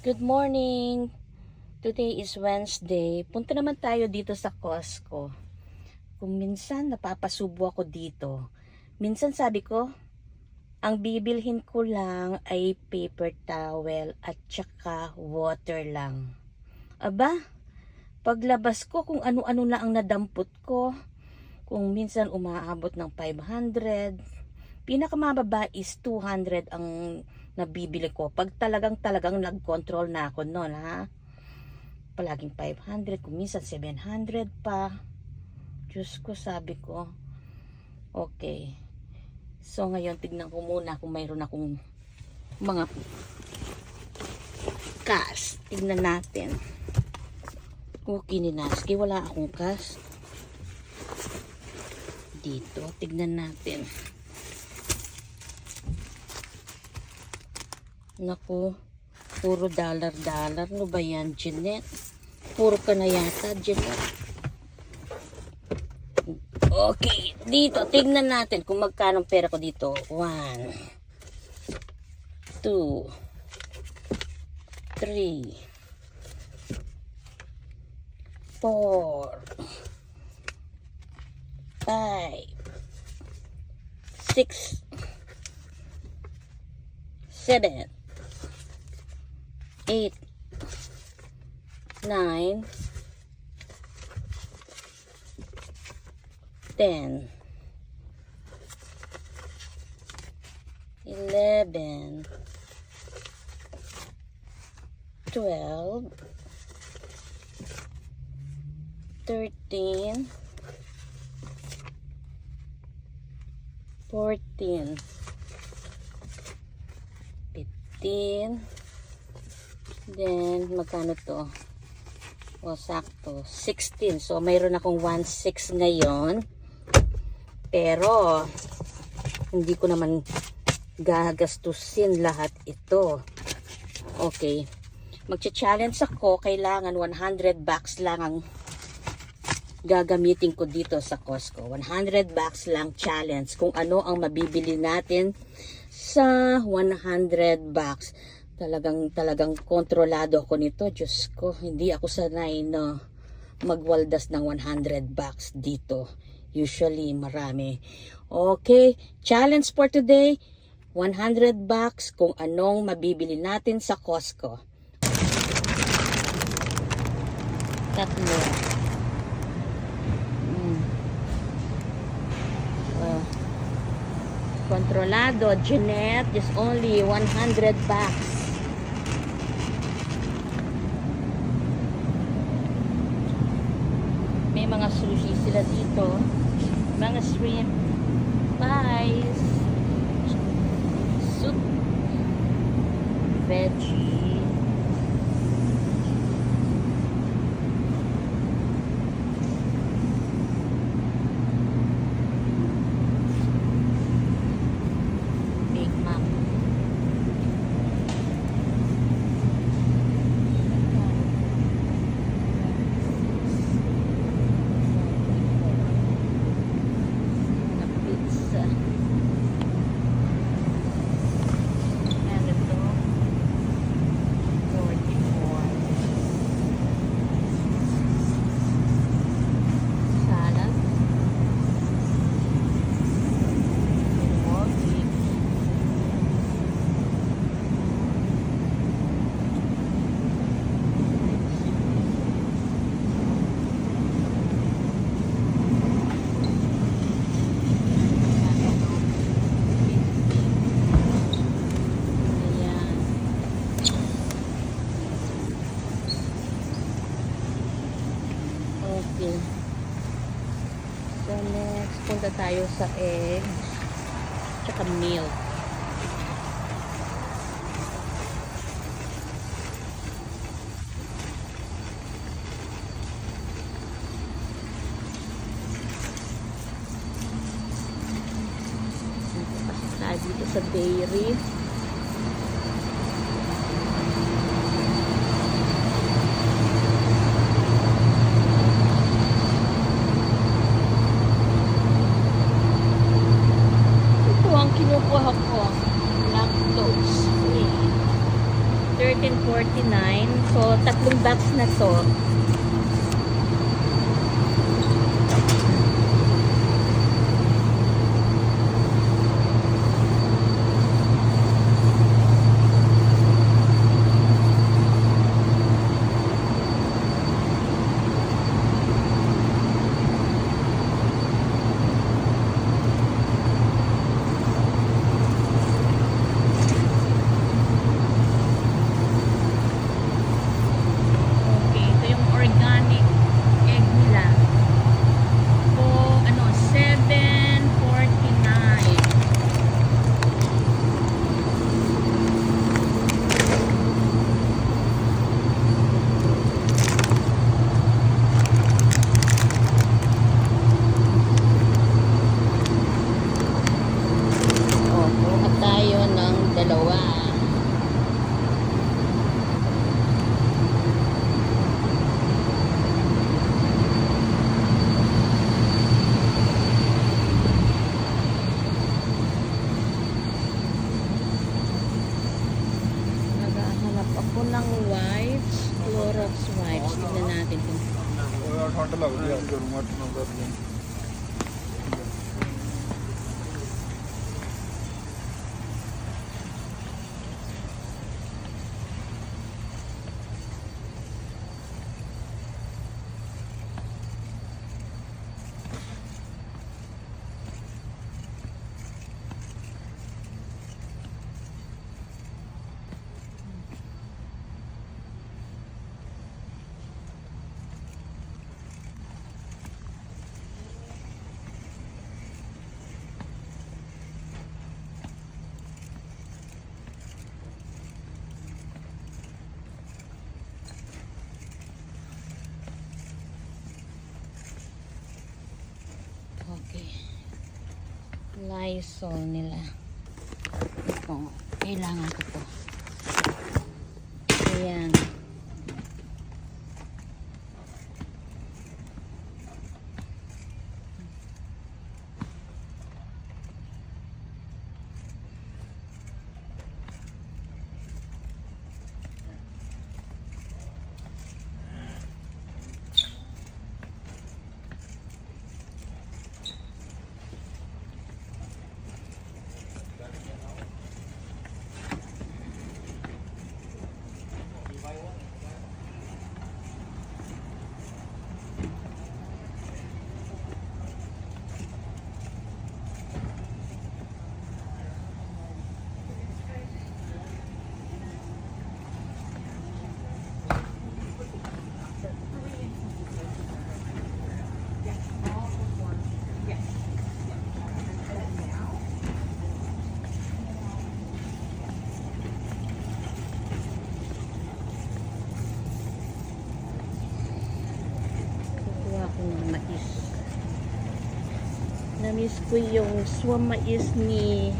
Good morning! Today is Wednesday. Punta naman tayo dito sa Costco. Kung minsan napapasubo ako dito. Minsan sabi ko, ang bibilhin ko lang ay paper towel at saka water lang. Aba, paglabas ko kung ano-ano na ang nadampot ko. Kung minsan umaabot ng 500, pinakamababa is 200 ang nabibili ko. Pag talagang nag-control na ako noon, ha? Palaging 500, kung minsan 700 pa. Diyos ko, sabi ko. Okay. So, ngayon, tignan ko muna kung mayroon akong mga cash. Tignan natin. Okay ni Naski, wala akong cash. Dito, tignan natin. Naku, puro dollar. Ano ba yan, Jeanette? Puro ka na yata, Jeanette. Okay, dito, tignan natin kung magkano pera ko dito. 1, 2, 3, 4, 5, 6, 7, 8, 9, 10, 11, 12, 13, 14, 15, then magkano to? O, sakto 16. So mayroon akong 1.6 ngayon, pero hindi ko naman gagastusin lahat ito. Okay, magcha-challenge ako. Kailangan 100 bucks lang ang gagamitin ko dito sa Costco. 100 bucks lang challenge. Kung ano ang mabibili natin sa 100 bucks. Talagang kontrolado ko nito. Diyos ko, hindi ako sanay na magwaldas ng 100 bucks dito. Usually, marami. Okay, challenge for today, 100 bucks kung anong mabibili natin sa Costco. Tatlo. Kontrolado, Jeanette, just only 100 bucks. May mga sushi sila dito. Mga shrimp, pies, soup, veggie, Big Mac. Okay. So next, punta tayo sa eggs tsaka milk. Pasok tayo dito sa dairy. Ito ang kinukuha ko. Lactose free. 13.49. So, tatlong box na to. Ng wipes, Clorox wipes. Tignan natin kung okay. Lysol nila. Ito, kailangan ko to. Ayan. Na-miss ko yung swam mais ni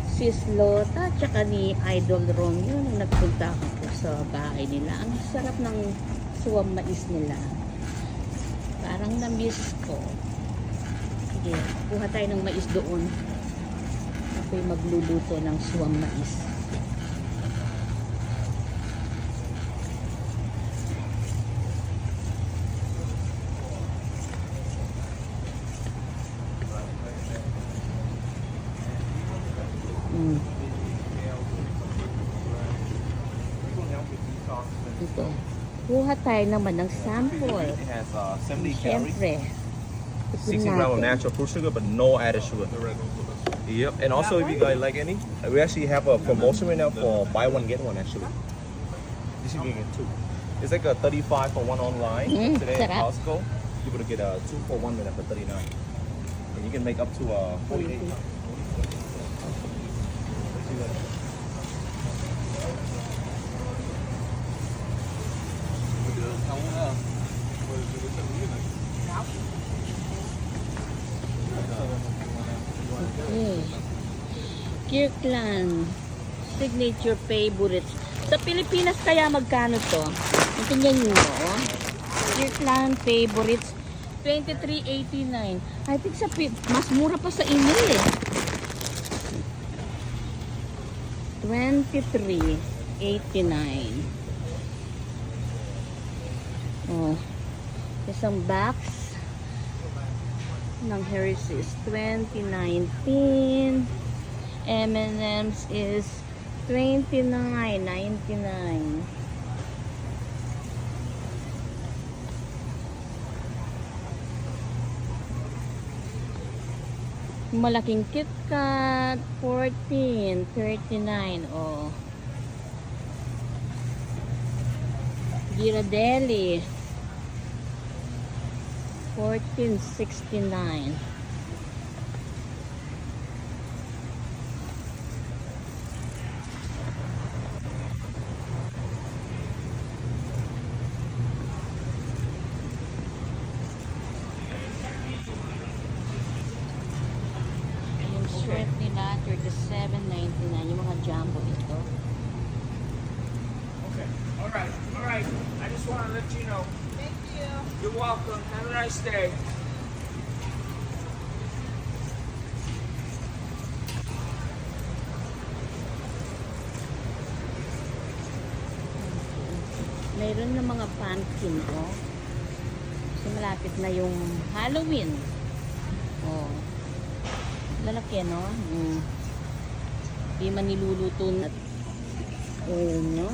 Sis Lota tsaka ni Idol Romeo nung nagpunta ako sa bahay nila. Ang sarap ng swam mais nila. Parang na-miss ko. Sige, kuha tayo ng mais doon. Ako'y magluluto ng swam mais. Ito. Kuha tayo naman ng sample. It has 70 calories, Siyempre. 60 grams of natural fruit sugar, but no added sugar. Yep. And also, if you guys like any, we actually have a promotion right now for buy one get one. Actually, this you can get two. It's like a 35 for one online today at sarap. Costco. You're able to get a 2 for 1 minute for 39, and you can make up to 48. Okay. Kirkland signature favorites. Sa Pilipinas kaya magkano to? Tingnan nyo. Oh. Kirkland favorites 23.89. I think sa mas mura pa sa inyo eh. 23. $89. Oh, isang box ng Hershey's 2019. M&M's is $29.99. Malaking KitKat, $14.39. Oh. Ghirardelli, $14.69. Yung shrimp nila, $37.99. Yung mga jumbo ito. Okay. All right. All right. I just want to let you know. Thank you. You're welcome. Have a nice day. Mayroon na mga pumpkin, oh. Kasi malapit na yung Halloween. Oh. Lalaki, no? Di man niluluto na. Oil, no?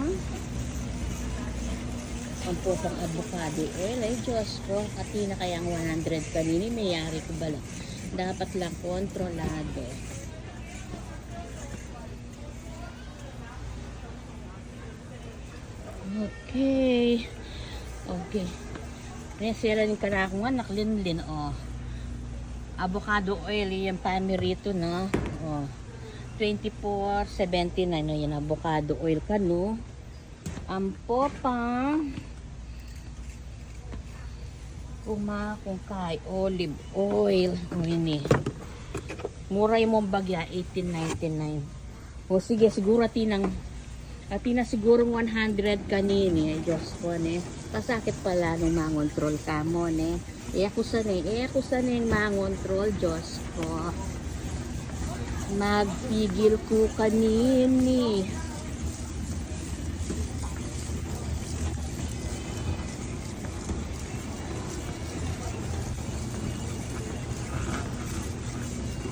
Ang pusang avocado oil. Ay, Diyos ko. Ati na kayang 100 kanini. Mayari ko bala. Dapat lang kontrolado. Okay. Okay. Resera ni kana ako nga naklinlin, oh. Avocado oil yung pamirito, no? Oh. $24.79 no, yan avocado oil ka, no? Ang popa kay olive oil. Oh, ini. Mura yung mong bagya, $18.99. O sige, siguro tinang na siguro 100 kanini. Ay, Diyos ko, ne. Pasakit pala nung mangontrol ka mo, ne. Ako sa yung mangontrol, Diyos ko. Magpigil ko kanini.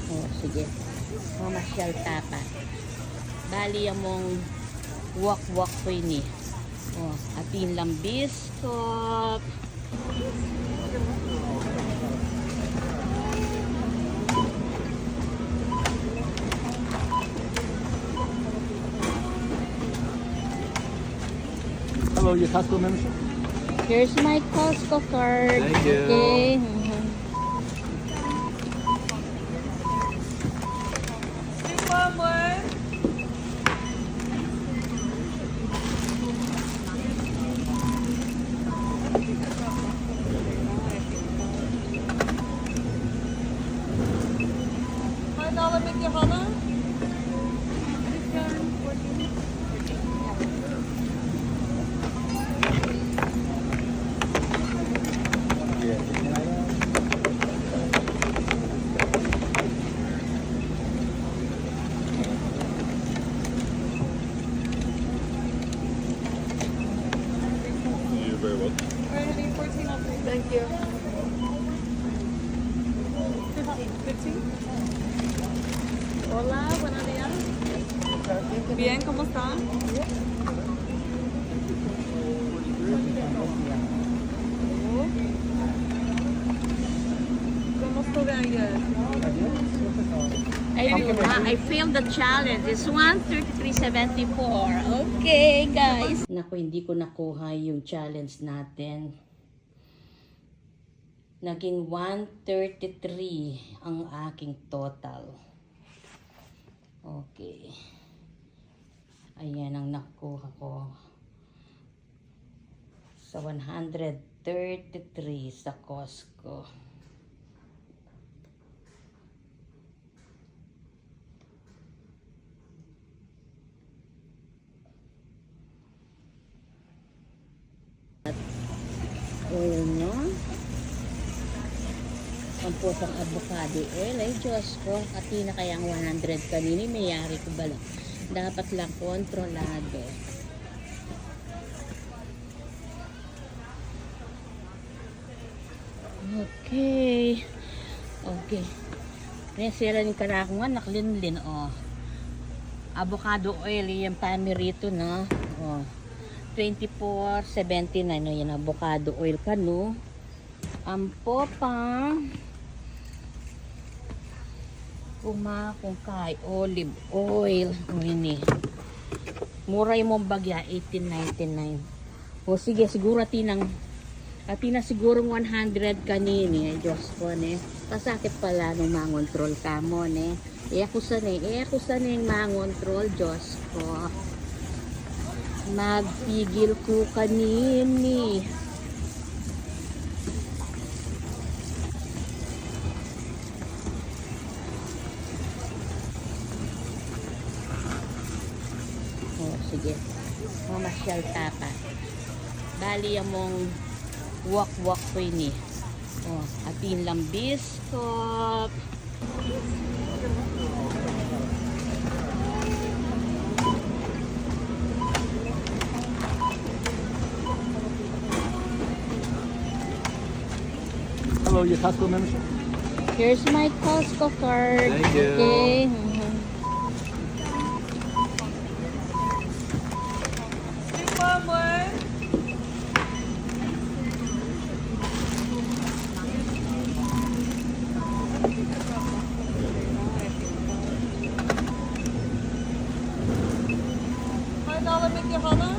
Oh, sige. Mamasyal tapa. Bali yung mong walk ko ini. Oh, atin lang biscuit. Hello, your Costco membership? Here's my Costco card. Thank you. Okay. One more. $1 make your hana? You're very welcome. Alright, 14 off. Thank you. 15. Hola, buenos días. Bien, ¿cómo está? ¿Cómo estuve ayer? I failed the challenge. It's 133.74. Okay, guys. Naku, hindi ko nakuha yung challenge natin. Naging 133 ang aking total. Okay. Ayan ang nakuha ko. Sa 133 sa Costco. Oil, no? Ang pusang avocado oil. Ay, Diyos ko. Ati na kayang 100 kanini. Mayari ko bala. Dapat lang kontrolado. Okay. Okay. Nesira ni karakungan naklinlin oh. Avocado oil yung pamirito na. Oh. 24.79 no yan avocado oil kano. Ampo pa. Kung olive oil. Oh, ini. Mura yung bagya 18.99. O sige siguro atina siguro 100 kanini. Diyos ko ne. Pasakit pala nung mangontrol ka mo ne. Ako sa yung mangontrol. Diyos ko. Magpigil ko kanini. Oh, sige. Mamasyal tapa. Bali mong walk ko ini. Oh, atin lang biskop. Hello, your Costco membership? Here's my Costco card. Thank you. Okay. Mhm. $5 make your hana?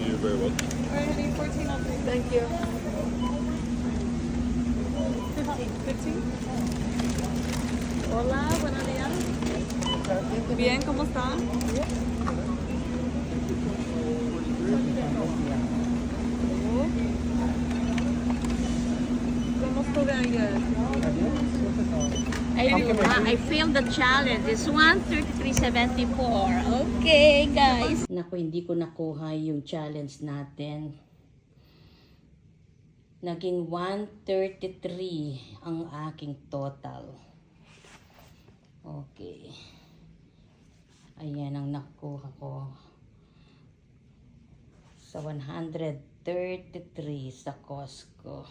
You're very welcome. Alright, honey, 14 I'll take. Thank you. 15? Hola, buenos días. Bien, ¿cómo está? ¿Cómo estuve ayer? I failed the challenge. It's 133.74. Okay, guys. Naku, hindi ko nakuha yung challenge natin. Naging 133 ang aking total. Okay. Ayan ang nakuha ko. Sa 133 sa Costco.